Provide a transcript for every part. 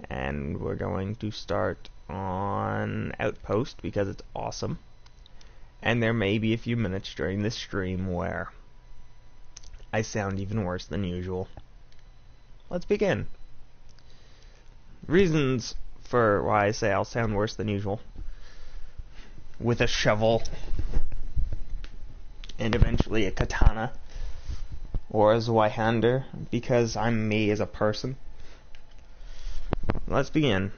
and we're going to start on Outpost because it's awesome. And there may be a few minutes during this stream where I sound even worse than usual. Let's begin. Reasons for why I say I'll sound worse than usual. With a shovel. And eventually a katana. Or a Zweihander. Because I'm me as a person. Let's begin.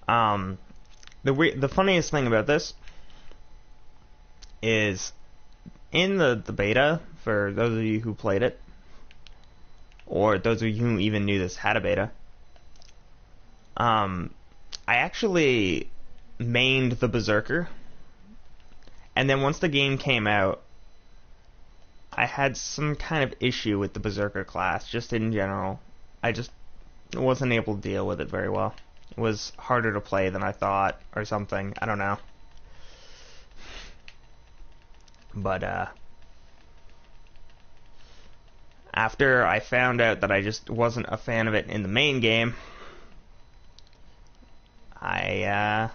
The funniest thing about this is in the beta, for those of you who played it, or those of you who even knew this had a beta, I actually mained the Berserker, and then once the game came out, I had some kind of issue with the Berserker class, just in general. I just wasn't able to deal with it very well. It was harder to play than I thought, or something. I don't know. But, after I found out that I just wasn't a fan of it in the main game, I,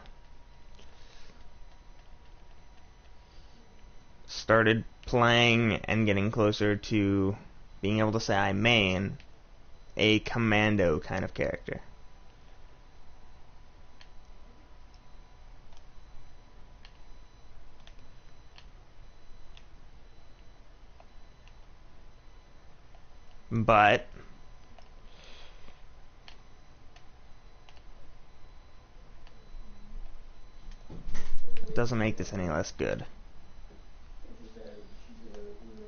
started playing and getting closer to being able to say I main a commando kind of character. But it doesn't make this any less good.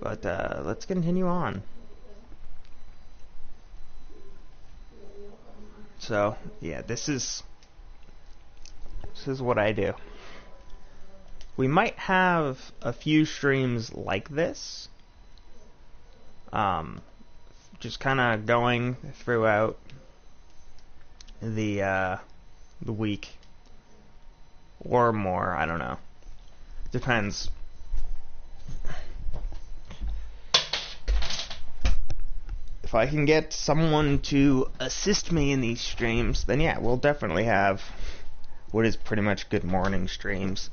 But let's continue on. So yeah, this is what I do. We might have a few streams like this. Just kind of going throughout the week or more. I don't know. Depends. If I can get someone to assist me in these streams, then yeah, we'll definitely have what is pretty much good morning streams.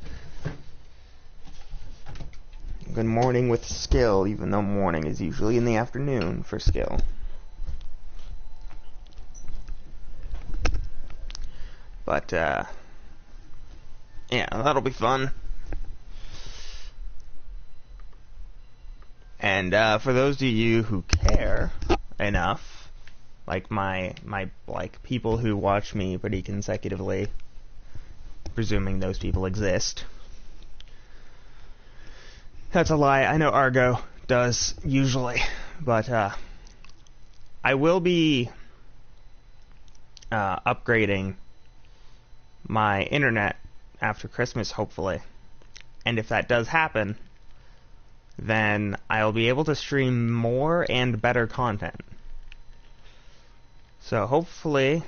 Good morning with skill, even though morning is usually in the afternoon for skill. But, yeah, that'll be fun. And, for those of you who care enough, like like people who watch me pretty consecutively, presuming those people exist. That's a lie. I know Argo does usually, but I will be upgrading my internet after Christmas, hopefully. And if that does happen, then I'll be able to stream more and better content. So hopefully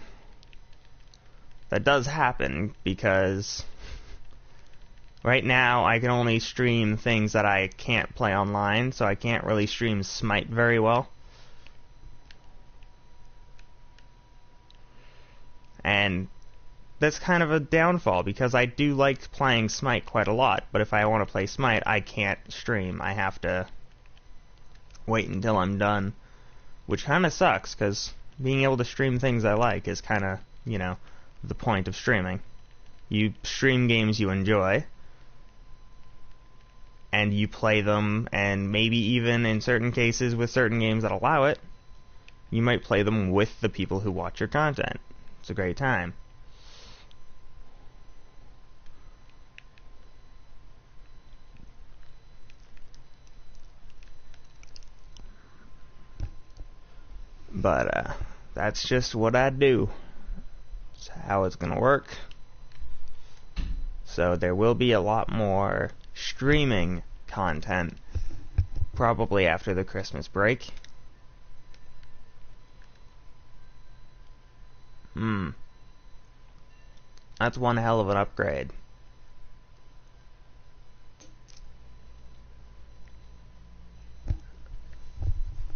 that does happen, because right now I can only stream things that I can't play online, so I can't really stream Smite very well. And that's kind of a downfall, because I do like playing Smite quite a lot, but if I want to play Smite, I can't stream. I have to wait until I'm done, which kind of sucks, because being able to stream things I like is kind of, you know, the point of streaming. You stream games you enjoy, and you play them, and maybe even in certain cases with certain games that allow it, you might play them with the people who watch your content. It's a great time. But, that's just what I do. It's how it's gonna work. So there will be a lot more streaming content probably after the Christmas break. That's one hell of an upgrade.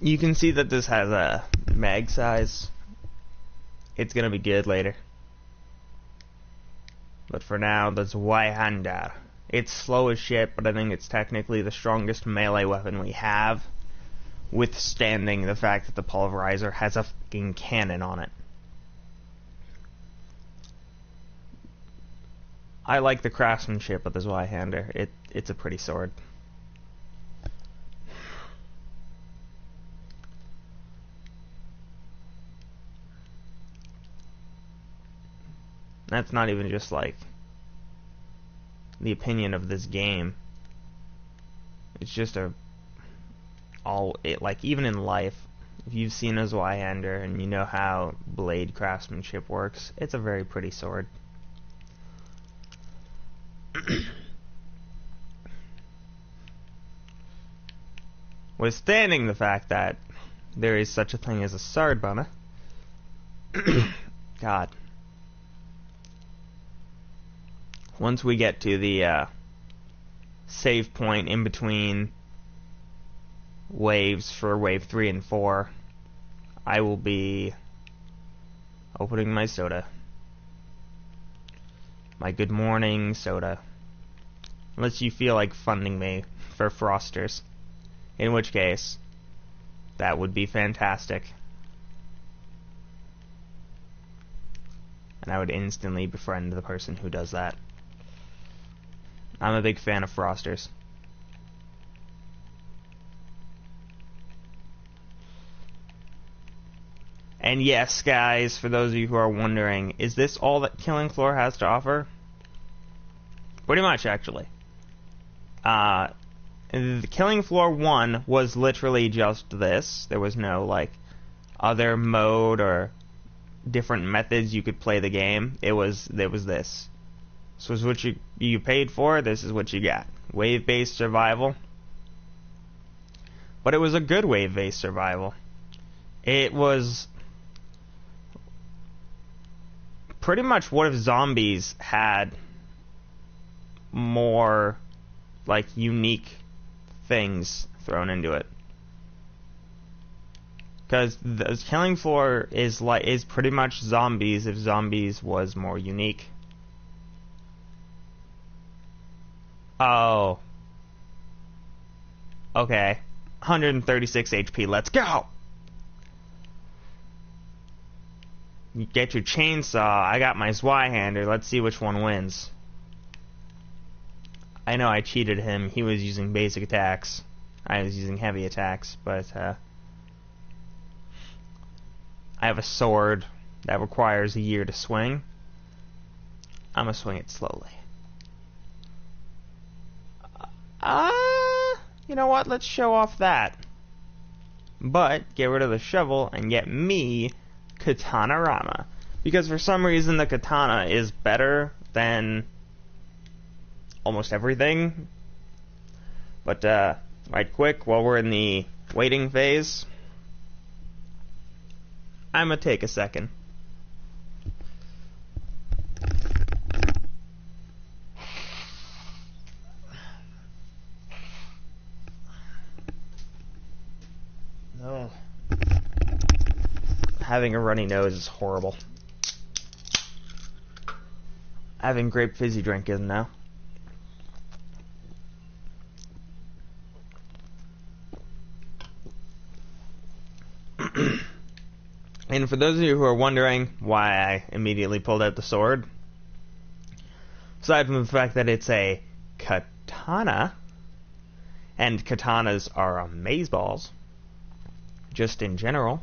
You can see that this has a mag size. It's gonna be good later. But for now, the Zweihander. It's slow as shit, but I think it's technically the strongest melee weapon we have, withstanding the fact that the pulverizer has a fucking cannon on it. I like the craftsmanship of the Zweihander. It's a pretty sword. That's not even just like the opinion of this game. It's just like even in life, if you've seen a Zweihander and you know how blade craftsmanship works, it's a very pretty sword. Withstanding the fact that there is such a thing as a sword banner. God. Once we get to the save point in between waves for wave 3 and 4, I will be opening my soda. My good morning soda. Unless you feel like funding me for Frosters. In which case, that would be fantastic. And I would instantly befriend the person who does that. I'm a big fan of Frosters. And yes, guys, for those of you who are wondering, is this all that Killing Floor has to offer? Pretty much, actually. The Killing Floor 1 was literally just this. There was no, like, other mode or different methods you could play the game. It was this. This was what you paid for. This is what you got. Wave-based survival. But it was a good wave-based survival. It was pretty much what if zombies had more, like, unique things thrown into it. Because the Killing Floor is pretty much zombies if zombies was more unique. Oh. Okay. 136 HP, let's go! You get your chainsaw, I got my Zweihander, let's see which one wins. I know I cheated him, he was using basic attacks. I was using heavy attacks, but I have a sword that requires a year to swing. I'm gonna swing it slowly. You know what? Let's show off that. But get rid of the shovel and get me Katana-rama. Because for some reason the katana is better than almost everything. But right quick, while we're in the waiting phase, I'm gonna take a second. Oh. Having a runny nose is horrible. Having grape fizzy drink isn't now. And for those of you who are wondering why I immediately pulled out the sword, aside from the fact that it's a katana, and katanas are amazeballs, just in general,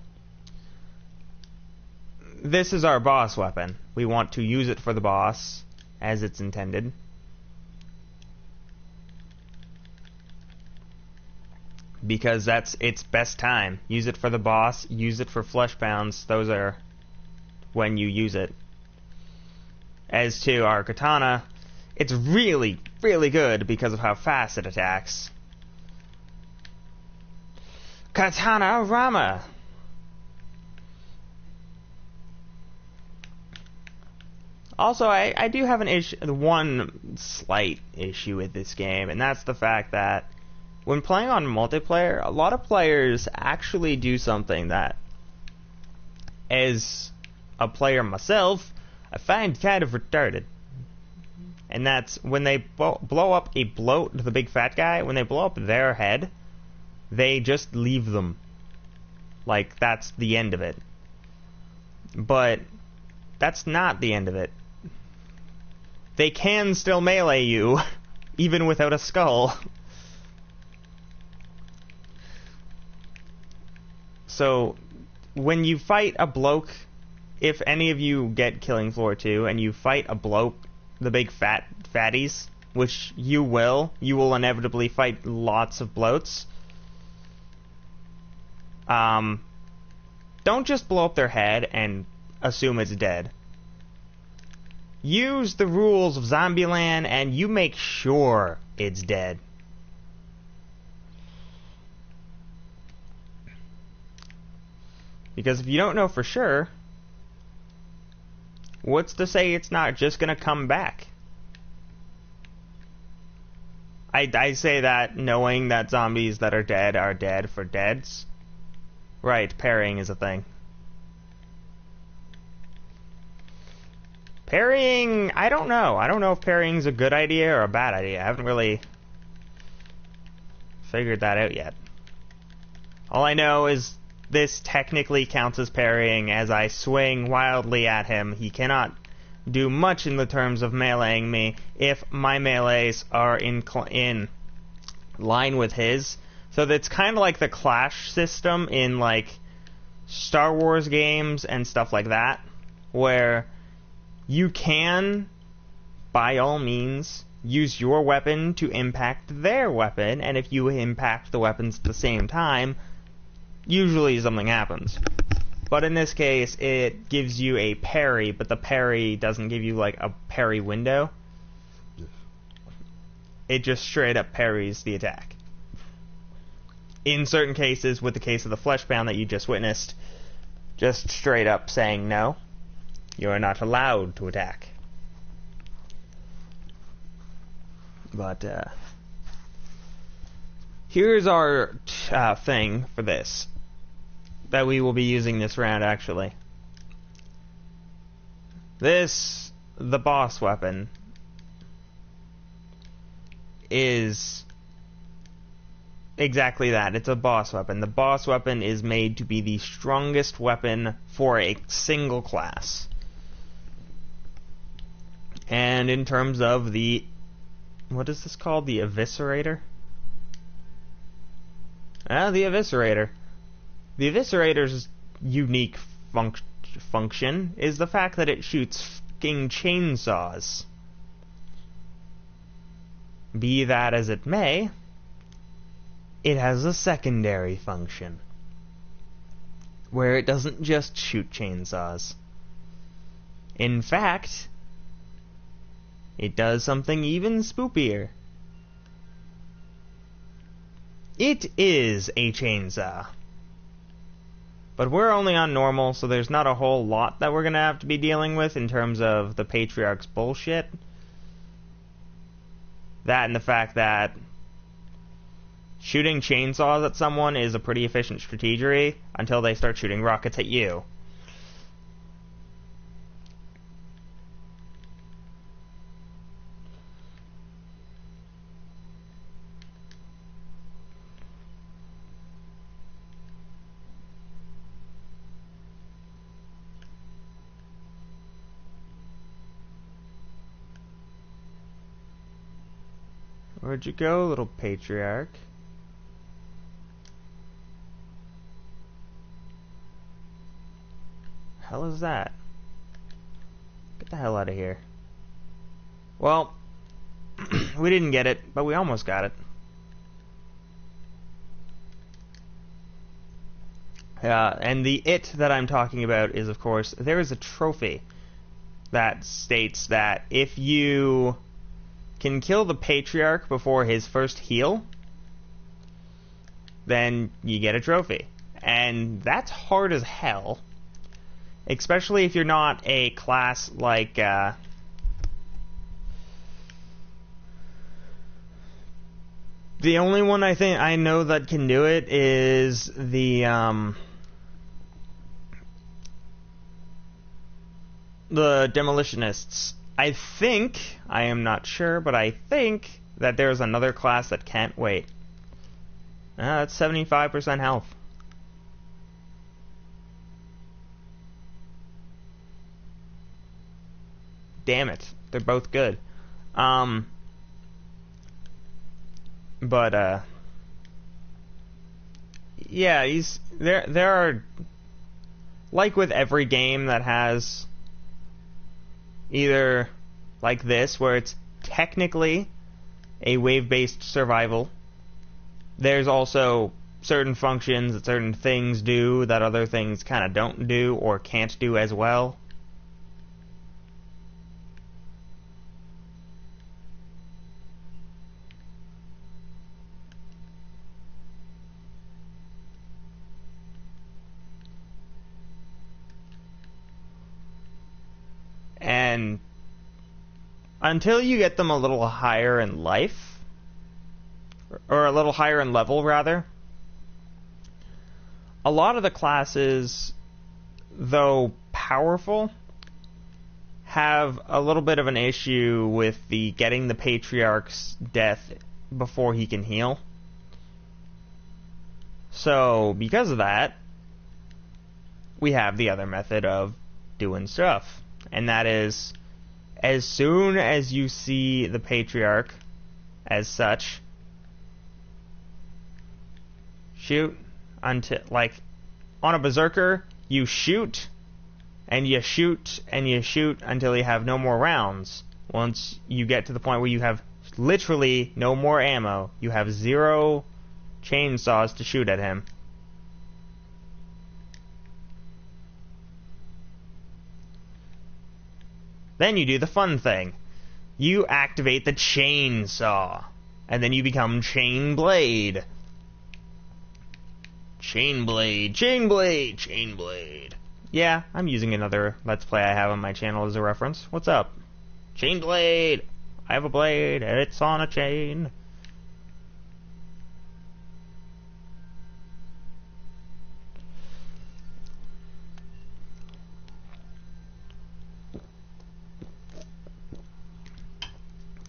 this is our boss weapon. We want to use it for the boss, as it's intended. Because that's its best time. Use it for the boss, use it for flesh pounds. Those are when you use it. As to our katana, it's really, really good because of how fast it attacks. Katana-rama! Also, I do have one slight issue with this game, and that's the fact that when playing on multiplayer, a lot of players actually do something that, as a player myself, I find kind of retarded. And that's when they blow up a bloat, the big fat guy, when they blow up their head, they just leave them. Like, that's the end of it. But that's not the end of it. They can still melee you, even without a skull. So, when you fight a bloke, if any of you get Killing Floor 2, and you fight a bloke, the big fatties, which you will inevitably fight lots of bloats. Don't just blow up their head and assume it's dead. Use the rules of Zombieland and you make sure it's dead. Because if you don't know for sure, what's to say it's not just gonna come back? I say that knowing that zombies that are dead for deads. Right, parrying is a thing. Parrying, I don't know. I don't know if parrying's a good idea or a bad idea. I haven't really figured that out yet. All I know is this technically counts as parrying as I swing wildly at him. He cannot do much in the terms of meleeing me if my melees are in line with his. So that's kind of like the clash system in like Star Wars games and stuff like that, where you can, by all means, use your weapon to impact their weapon, and if you impact the weapons at the same time, usually something happens. But in this case, it gives you a parry, but the parry doesn't give you like a parry window. Yes. It just straight up parries the attack. In certain cases, with the case of the Fleshbound that you just witnessed, just straight up saying no, you are not allowed to attack. But here's our thing for this that we will be using this round, actually. This, the boss weapon, is exactly that. It's a boss weapon. The boss weapon is made to be the strongest weapon for a single class. And in terms of the... what is this called? The Eviscerator? The Eviscerator. The Eviscerator's unique function is the fact that it shoots fucking chainsaws. Be that as it may, it has a secondary function, where it doesn't just shoot chainsaws. In fact, it does something even spookier. It is a chainsaw. But we're only on normal, so there's not a whole lot that we're gonna have to be dealing with in terms of the Patriarch's bullshit. That and the fact that shooting chainsaws at someone is a pretty efficient strategy until they start shooting rockets at you. Where'd you go, little Patriarch? Hell is that? Get the hell out of here. Well, we didn't get it, but we almost got it. And the it that I'm talking about is, of course, there is a trophy that states that if you can kill the Patriarch before his first heal, then you get a trophy. And that's hard as hell. Especially if you're not a class like, The only one I think I know that can do it is the demolitionists. I think, I am not sure, but I think that there's another class that can't wait. That's 75% health. Damn it. They're both good. But yeah, there are, like with every game that has either like this, where it's technically a wave-based survival, there's also certain functions that certain things do that other things kind of don't do or can't do as well. And until you get them a little higher in life, or a little higher in level, rather, a lot of the classes, though powerful, have a little bit of an issue with the getting the Patriarch's death before he can heal. So, because of that, we have the other method of doing stuff. And that is, as soon as you see the Patriarch as such, shoot until, like, on a Berserker, you shoot, and you shoot, and you shoot until you have no more rounds. Once you get to the point where you have literally no more ammo, you have 0 chainsaws to shoot at him. Then you do the fun thing. You activate the chainsaw, and then you become Chain Blade. Chain Blade, Chain Blade, Chain Blade. Yeah, I'm using another Let's Play I have on my channel as a reference. What's up? Chain Blade! I have a blade, and it's on a chain.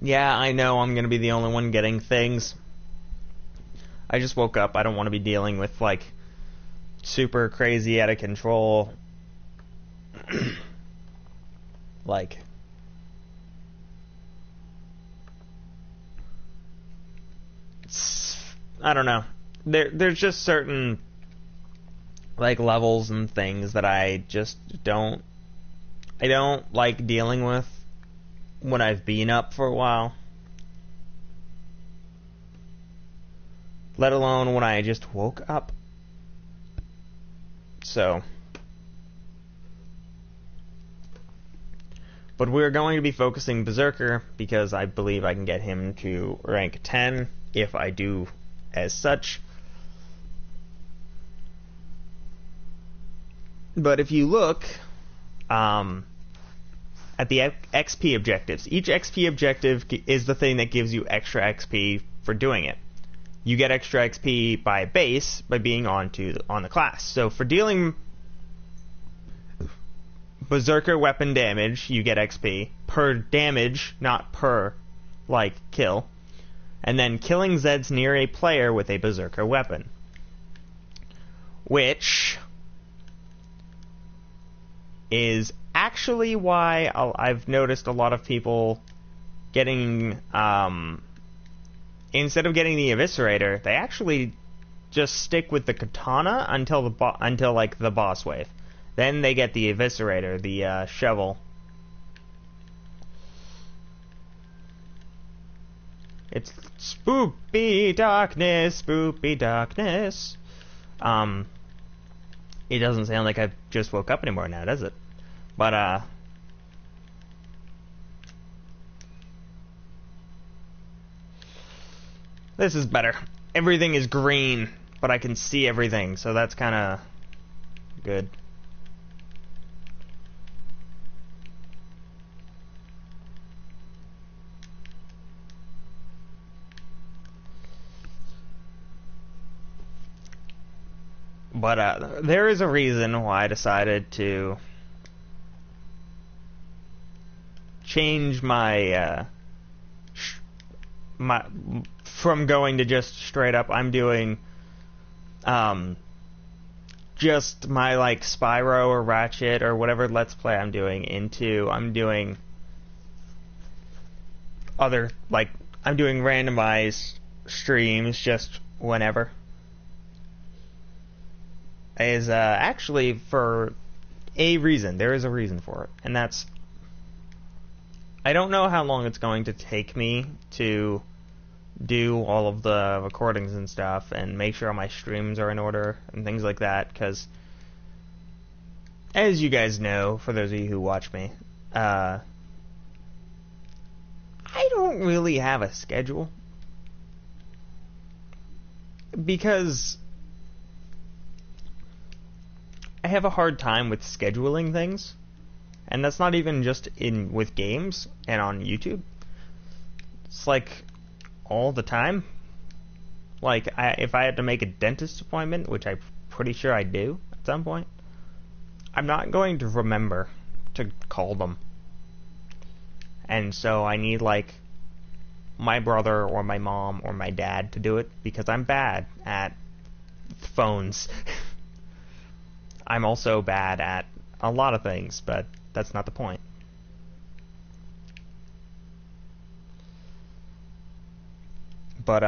Yeah, I know I'm gonna be the only one getting things. I just woke up. I don't want to be dealing with, like, super crazy, out of control, like, I don't know. There's just certain, like, levels and things that I just don't like dealing with when I've been up for a while. Let alone when I just woke up. So. But we're going to be focusing Berserker because I believe I can get him to rank 10 if I do as such. But if you look at the XP objectives, each XP objective is the thing that gives you extra XP for doing it. You get extra XP by base by being on the class. So for dealing Berserker weapon damage, you get XP per damage, not per, like, kill. And then killing Zeds near a player with a Berserker weapon, which is actually why I've noticed a lot of people getting, instead of getting the Eviscerator, they actually just stick with the Katana until like the boss wave. Then they get the Eviscerator, the shovel. It's spoopy darkness, spoopy darkness. It doesn't sound like I just woke up anymore now, does it? But, this is better. Everything is green, but I can see everything, so that's kind of good. But there is a reason why I decided to change my from going to just straight up. I'm doing just my like Spyro or Ratchet or whatever Let's Play I'm doing I'm doing other, like, I'm doing randomized streams just whenever. Is actually for a reason. There is a reason for it, and that's, I don't know how long it's going to take me to do all of the recordings and stuff and make sure all my streams are in order and things like that, because as you guys know, for those of you who watch me, I don't really have a schedule, because I have a hard time with scheduling things, and that's not even just with games and on YouTube. It's like all the time. Like, if I had to make a dentist appointment, which I'm pretty sure I do at some point, I'm not going to remember to call them. And so I need, like, my brother or my mom or my dad to do it, because I'm bad at phones. I'm also bad at a lot of things, but that's not the point. But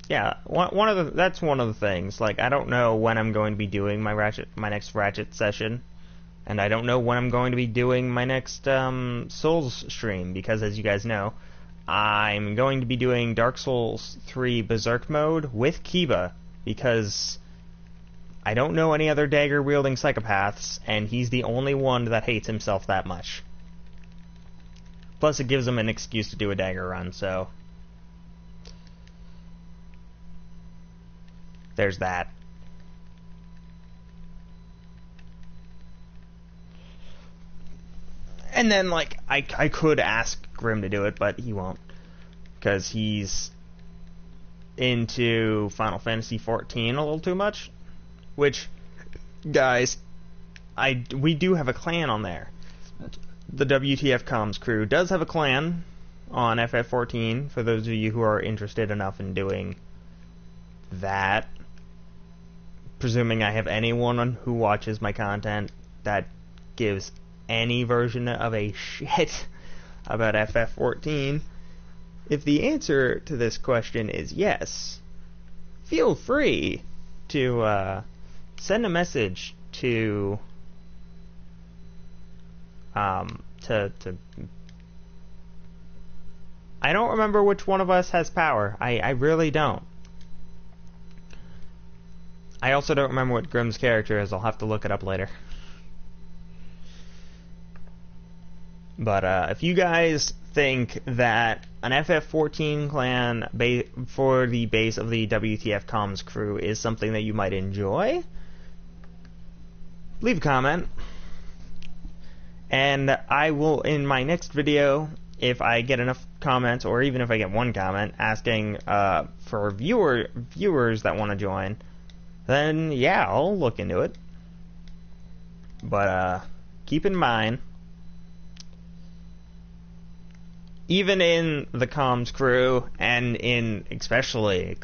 yeah, that's one of the things. Like, I don't know when I'm going to be doing my next Ratchet session, and I don't know when I'm going to be doing my next Souls stream, because as you guys know, I'm going to be doing Dark Souls 3 Berserk mode with Kiba, because I don't know any other dagger-wielding psychopaths, and he's the only one that hates himself that much. Plus, it gives him an excuse to do a dagger run, so there's that. And then, like, I could ask Grim to do it, but he won't, because he's into Final Fantasy XIV a little too much. Which, guys, we do have a clan on there. The WTF Comms crew does have a clan on FF14, for those of you who are interested enough in doing that. Presuming I have anyone who watches my content that gives any version of a shit about FF14. If the answer to this question is yes, feel free to send a message to I don't remember which one of us has power. I really don't. I also don't remember what Grim's character is. I'll have to look it up later. But if you guys think that an FF14 clan for the base of the WTF Comms crew is something that you might enjoy, leave a comment. And I will, in my next video, if I get enough comments, or even if I get one comment asking for viewers that want to join, then yeah, I'll look into it. But keep in mind, even in the comms crew, and especially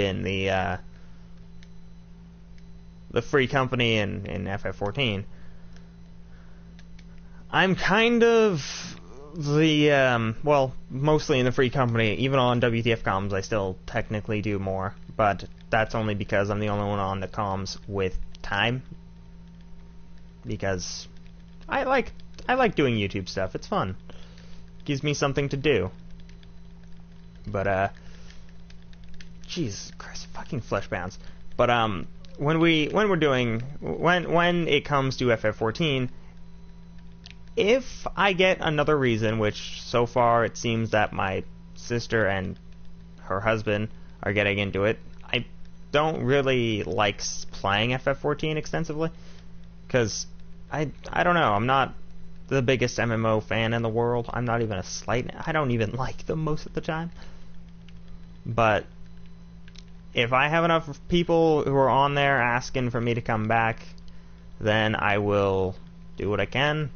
in the free company in FF14, I'm kind of the well, mostly in the free company. Even on WTF comms, I still technically do more, but that's only because I'm the only one on the comms with time. Because I like doing YouTube stuff. It's fun. Gives me something to do. But Jesus Christ, fucking flesh bounds. But when it comes to FF14, if I get another reason, which so far it seems that my sister and her husband are getting into it, I don't really like playing FF14 extensively, because I don't know, I'm not the biggest MMO fan in the world. I'm not even I don't even like them most of the time. But if I have enough people who are on there asking for me to come back, then I will do what I can.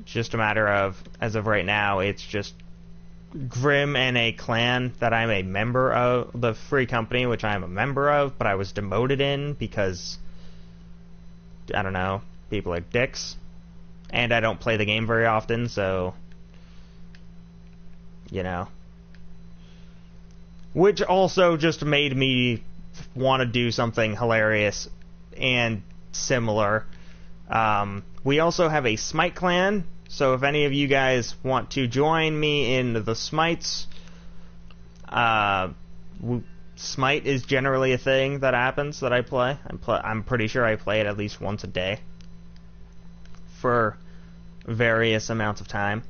It's just a matter of, as of right now, it's just Grim and a clan that I'm a member of, the Free Company, which I am a member of, but I was demoted in because, I don't know, people are dicks. And I don't play the game very often, so, you know. Which also just made me want to do something hilarious and similar. We also have a Smite clan, so if any of you guys want to join me in the Smites, Smite is generally a thing that happens that I play. I'm pretty sure I play it at least once a day for various amounts of time.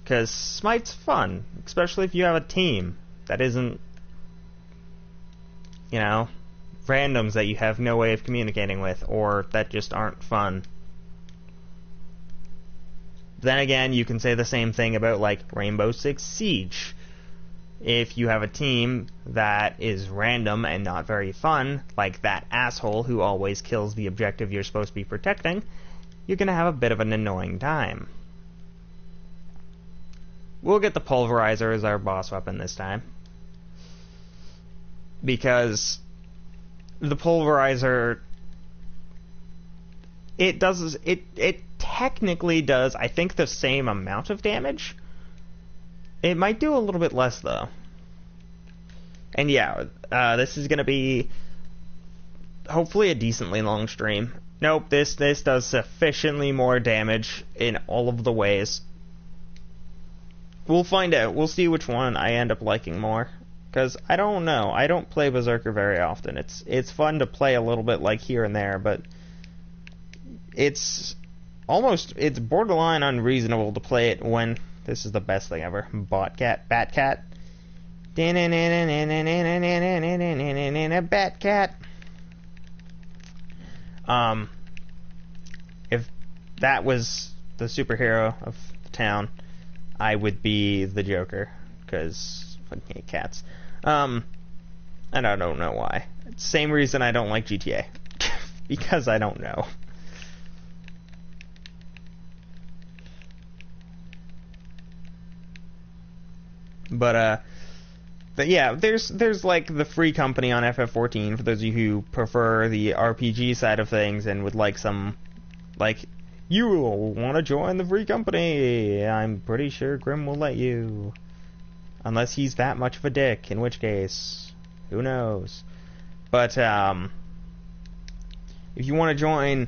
Because Smite's fun, especially if you have a team that isn't, you know, randoms that you have no way of communicating with, or that just aren't fun. Then again, you can say the same thing about, like, Rainbow Six Siege. If you have a team that is random and not very fun, like that asshole who always kills the objective you're supposed to be protecting, you're gonna have a bit of an annoying time. We'll get the Pulverizer as our boss weapon this time, because the Pulverizer, it technically does, I think, the same amount of damage. It might do a little bit less, though. And yeah, this is gonna be hopefully a decently long stream. Nope, this does sufficiently more damage in all of the ways. We'll find out. We'll see which one I end up liking more. Because I don't know. I don't play Berserker very often. It's fun to play a little bit, like, here and there, but it's borderline unreasonable to play it when this is the best thing ever. Batcat. Batcat. If that was the superhero of the town, I would be the Joker, because I fucking hate cats. And I don't know why. Same reason I don't like GTA. Because I don't know. But yeah, there's like the Free Company on FF14 for those of you who prefer the RPG side of things and would like some, like, you want to join the Free Company. I'm pretty sure Grim will let you, unless he's that much of a dick, in which case, who knows. But if you want to join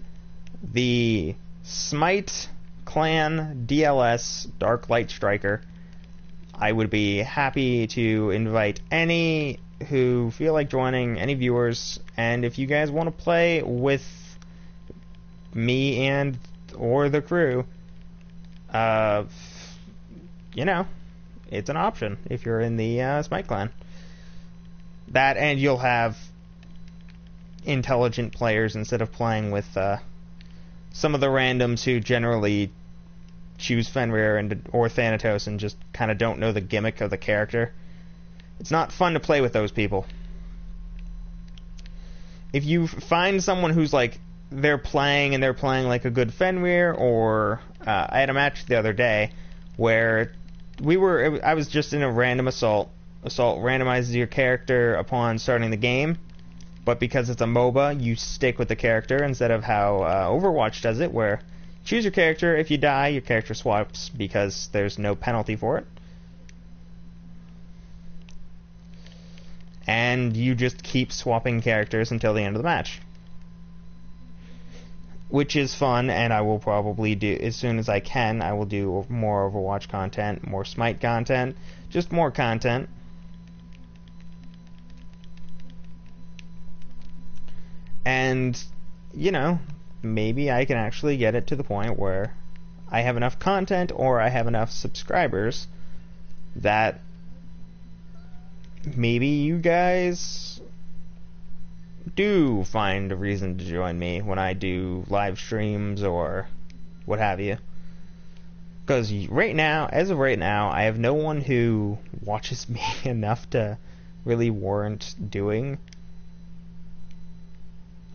the Smite Clan DLS Dark Light Striker, I would be happy to invite any who feel like joining, any viewers, and if you guys want to play with me and or the crew, you know, it's an option if you're in the Smite Clan. That, and you'll have intelligent players instead of playing with some of the randoms who generally choose Fenrir or Thanatos and just kind of don't know the gimmick of the character. It's not fun to play with those people. If you find someone who's like, they're playing like a good Fenrir, or I had a match the other day where I was just in a random assault. Assault randomizes your character upon starting the game, but because it's a MOBA, you stick with the character instead of how Overwatch does it, where choose your character, if you die, your character swaps because there's no penalty for it. And you just keep swapping characters until the end of the match. Which is fun, and I will probably do, as soon as I can, I will do more Overwatch content, more Smite content, just more content. And, you know, maybe I can actually get it to the point where I have enough content or I have enough subscribers that maybe you guys do find a reason to join me when I do live streams or what have you. Because right now, as of right now, I have no one who watches me enough to really warrant doing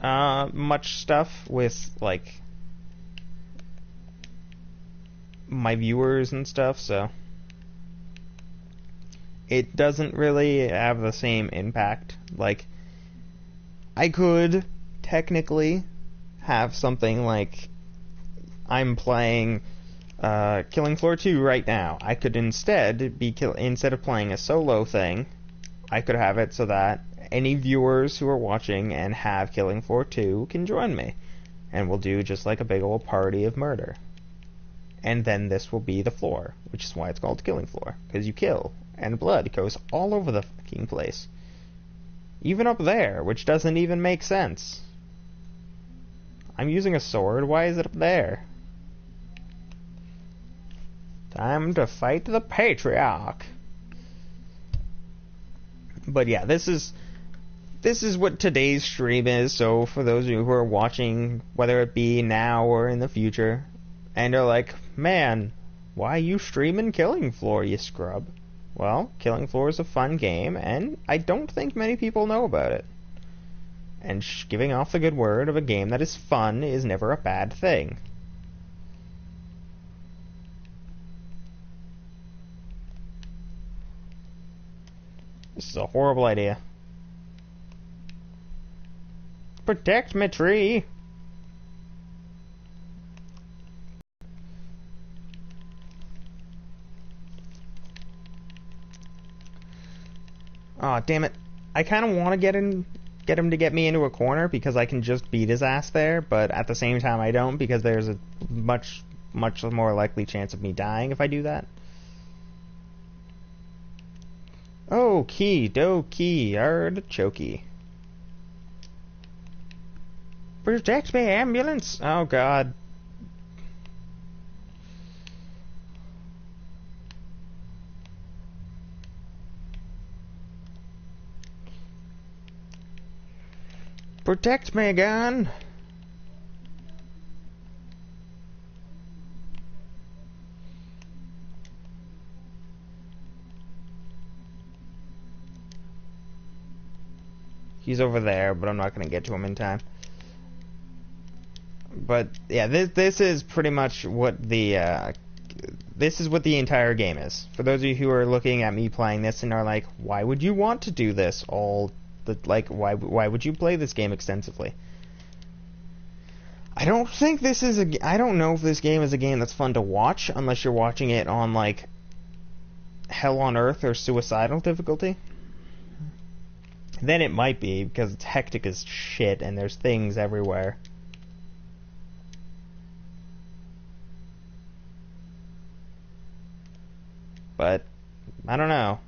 much stuff with, like, my viewers and stuff, so it doesn't really have the same impact. Like, I could technically have something like I'm playing Killing Floor 2 right now. I could instead instead of playing a solo thing, I could have it so that any viewers who are watching and have Killing Floor 2 can join me, and we'll do just like a big old party of murder. And then this will be the floor, which is why it's called Killing Floor, because you kill, and blood goes all over the fucking place. Even up there, which doesn't even make sense. I'm using a sword, why is it up there? Time to fight the Patriarch. But yeah, this is what today's stream is, so for those of you who are watching, whether it be now or in the future, and are like, man, why you streaming Killing Floor, you scrub? Well, Killing Floor is a fun game, and I don't think many people know about it. And giving off the good word of a game that is fun is never a bad thing. This is a horrible idea. Protect my tree! Aw, damn it. I kind of want to get him to get me into a corner because I can just beat his ass there, but at the same time I don't because there's a much more likely chance of me dying if I do that. Okie dokie, artichoke. Protect me, ambulance! Oh god. Protect me, gun! He's over there, but I'm not going to get to him in time. But yeah, this is pretty much what the this is what the entire game is. For those of you who are looking at me playing this and are like, why would you want to do this why would you play this game extensively? I don't know if this game is a game that's fun to watch unless you're watching it on like Hell on Earth or Suicidal difficulty. Then it might be, because it's hectic as shit and there's things everywhere. But I don't know.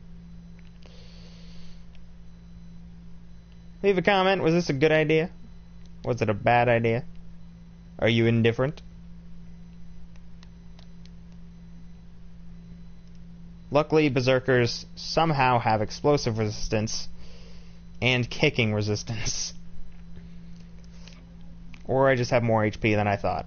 Leave a comment. Was this a good idea? Was it a bad idea? Are you indifferent? Luckily, berserkers somehow have explosive resistance and kicking resistance. Or I just have more HP than I thought.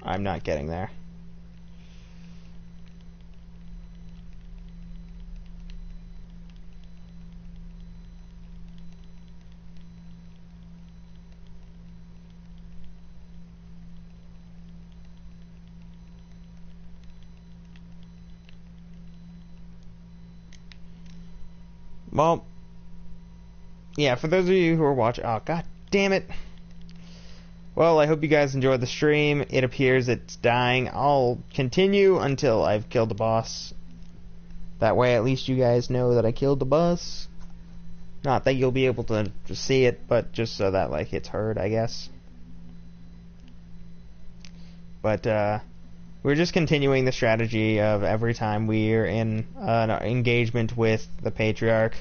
I'm not getting there. Well, yeah, for those of you who are watching... Oh, god damn it. Well, I hope you guys enjoyed the stream. It appears it's dying. I'll continue until I've killed the boss. That way, at least you guys know that I killed the boss. Not that you'll be able to see it, but just so that, like, it's heard, I guess. But, we're just continuing the strategy of every time we're in an engagement with the Patriarch,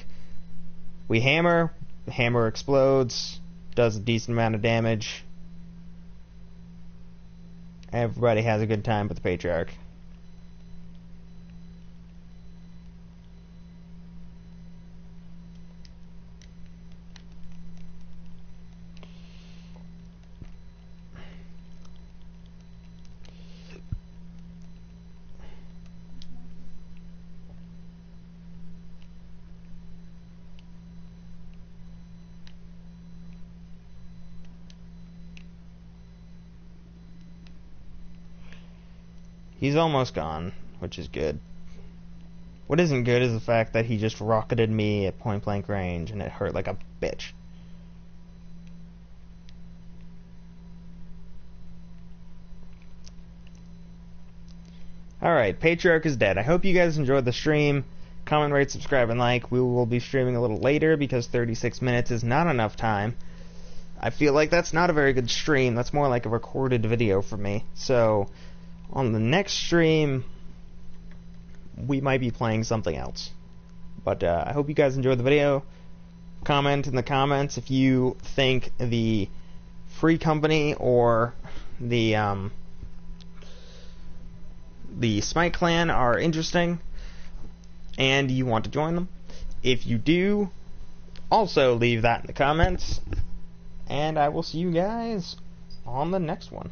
we hammer, the hammer explodes, does a decent amount of damage. Everybody has a good time with the Patriarch. He's almost gone, which is good. What isn't good is the fact that he just rocketed me at point blank range and it hurt like a bitch. Alright, Patriarch is dead. I hope you guys enjoyed the stream. Comment, rate, subscribe, and like. We will be streaming a little later because 36 minutes is not enough time. I feel like that's not a very good stream. That's more like a recorded video for me. So, on the next stream, we might be playing something else. But I hope you guys enjoyed the video. Comment in the comments if you think the Free Company or the Smite Clan are interesting and you want to join them. If you do, also leave that in the comments. And I will see you guys on the next one.